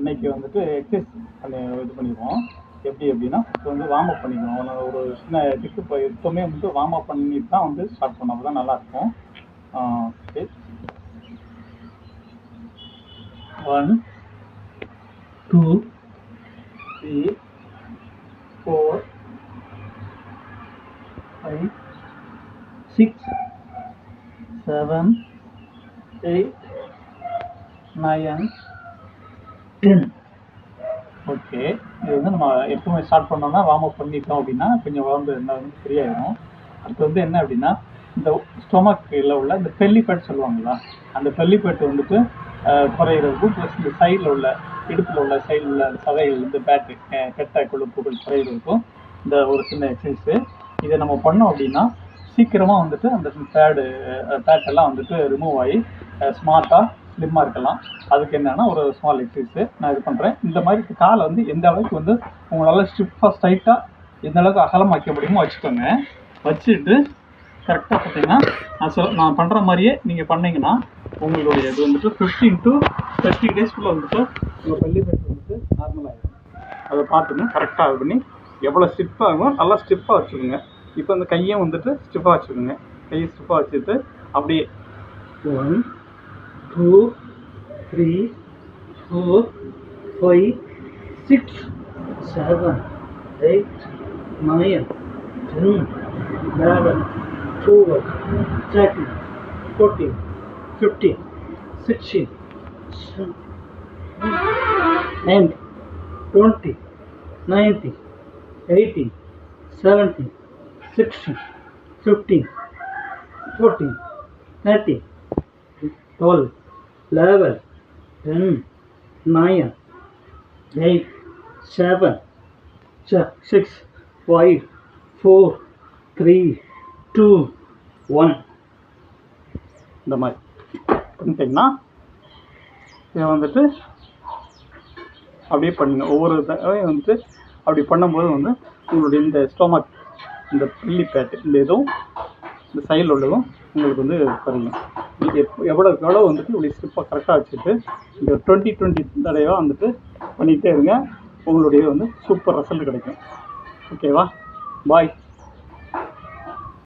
இன்னைக்கு வந்துட்டு எக்ஸசைஸ் பண்ணி இது பண்ணிடுவோம். எப்படி அப்படின்னா இப்போ வந்து வார்ம் அப் பண்ணிக்கணும். ஒரு சின்ன டிக்கு இப்போ எப்போவுமே வந்து வார்ம் அப் பண்ணிட்டு தான் வந்து ஸ்டார்ட் பண்ணோம். அப்போ தான் நல்லாயிருக்கும். ஓகே, 1 2 3 4 5 6 7 8 9 10. ஓகே, இது வந்து நம்ம எப்பவுமே ஸ்டார்ட் பண்ணோம்னா வார்ம் அப் பண்ணிட்டோம் அப்படின்னா கொஞ்சம் உடம்பு என்ன வந்து சரியாயிடும். அடுத்து வந்து என்ன அப்படின்னா இந்த ஸ்டொமக்கில் உள்ள இந்த பெல்லிபேட் சொல்லுவாங்களா, அந்த பெல்லிபேட் வந்துட்டு குறையிறதுக்கும் ப்ளஸ் இந்த சைடில் உள்ள இடுப்பில் உள்ள சைடில் உள்ள சதைகள் இந்த பேட்டு கெட்ட கொழுப்புகள் குறையிறதுக்கும் இந்த ஒரு சின்ன எக்ஸசைஸு. இதை நம்ம பண்ணோம் அப்படின்னா சீக்கிரமாக வந்துட்டு அந்த பேட்டெல்லாம் வந்துட்டு ரிமூவ் ஆகி ஸ்மார்ட்டாக ஸ்லிம்மாக இருக்கலாம். அதுக்கு என்னென்னா ஒரு ஸ்மால் எக்ஸசைஸு நான் இது பண்ணுறேன். இந்த மாதிரி காலை வந்து எந்த அளவுக்கு வந்து உங்களால் ஸ்டிஃபாக ஸ்ட்ரைட்டாக எந்த அளவுக்கு அகலம் வைக்க முடியுமோ வச்சுக்கோங்க. வச்சுட்டு கரெக்டாக பார்த்தீங்கன்னா நான் பண்ணுற மாதிரியே நீங்கள் பண்ணிங்கன்னா உங்களுடைய இது வந்துட்டு 15 to 30 டேஸ்க்குள்ளே வந்துட்டு உங்கள் பெல்லிபேட் வந்துட்டு நார்மல் ஆகிடும். அதை பார்த்துங்க, கரெக்டாக இது பண்ணி எவ்வளோ ஸ்டிஃபாக ஆகும் நல்லா ஸ்டிஃபாக வச்சுக்கோங்க. இப்போ அந்த கையை வந்துட்டு ஸ்டிஃபாக வச்சுக்கோங்க. கையை ஸ்டிஃபாக வச்சுட்டு அப்படியே 1 2 3 4 5 6 7 8 9 10 11 12 13 14 15 16 17 20 19 18 17 16 15 14 13 12 11 10 9 8 7 6 5 4 3 2 1. இந்த மாதிரி பண்ணிட்டீங்கன்னா இதை வந்துட்டு அப்படியே பண்ணுங்க. ஒவ்வொரு தடவையும் வந்துட்டு அப்படி பண்ணும்போது வந்து உங்களுடைய இந்த ஸ்டொமக், இந்த பெல்லிபேட், இந்த இதுவும் இந்த சைடில் உள்ளதும் உங்களுக்கு வந்து குறையும். நீங்கள் எவ்வளோ வந்துட்டு இப்படி ஸ்டிப்பாக கரெக்டாக வச்சுட்டு இந்த 20 தடவையாக வந்துட்டு பண்ணிகிட்டே இருங்க. உங்களுடைய வந்து சூப்பர் ரிசல்ட் கிடைக்கும். ஓகேவா? பாய்.